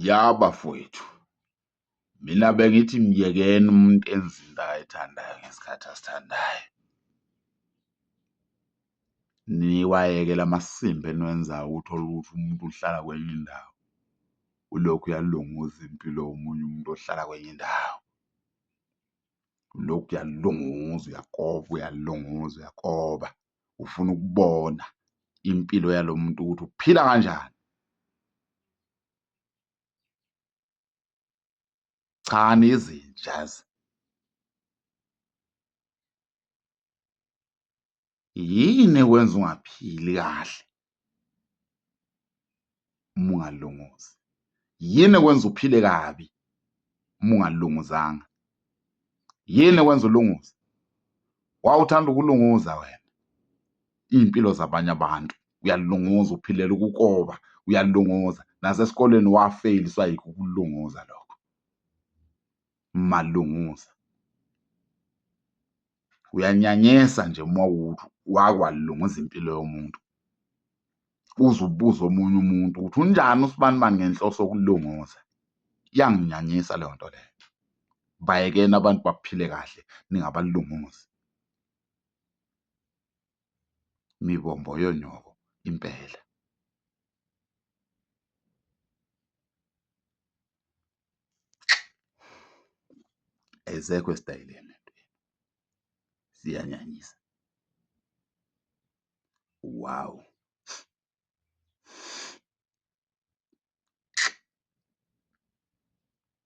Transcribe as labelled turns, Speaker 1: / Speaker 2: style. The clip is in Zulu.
Speaker 1: Ya bafowethu, mina bengithi myekeni umuntu enze into ayithandayo ngesikhathi asithandayo. Niwayekele amasimbi eniwenzayo uthole ukuthi umuntu uhlala kwenye indawo, ulokhu uyalunguza impilo yomunye umuntu ohlala kwenye indawo. Ulokhu uyalunguza, uyakoba, uyalunguza, uyakoba. Ufuna ukubona impilo yalo muntu ukuthi uphila kanjani. Cha nizinjazi. Yini ekwenza ungaphili kahle uma ungalunguzi? Yini ekwenza uphile kabi uma ungalunguzanga? Yini ekwenza ulunguze? Wawuthanda ukulunguza wena iy'mpilo zabanye abantu. Uyalunguza, uphilela ukukoba, uyalunguza. Nasesikoleni wafeyiliswa yikho ukulunguza lokho. Malunguza. Uyanyanyisa nje uma kuwukuthi wake walunguza impilo yomuntu. Uze ubuze omunye umuntu ukuthi unjani usibanibani ngenhloso yokulunguza. Iyanginyanyisa leyo nto leyo. Bayekeni abantu baphile kahle, ningabalunguzi. Mibombo yonyoko impela. Ayizekho esitayeleni lento. Siyanyanyisa. Wow.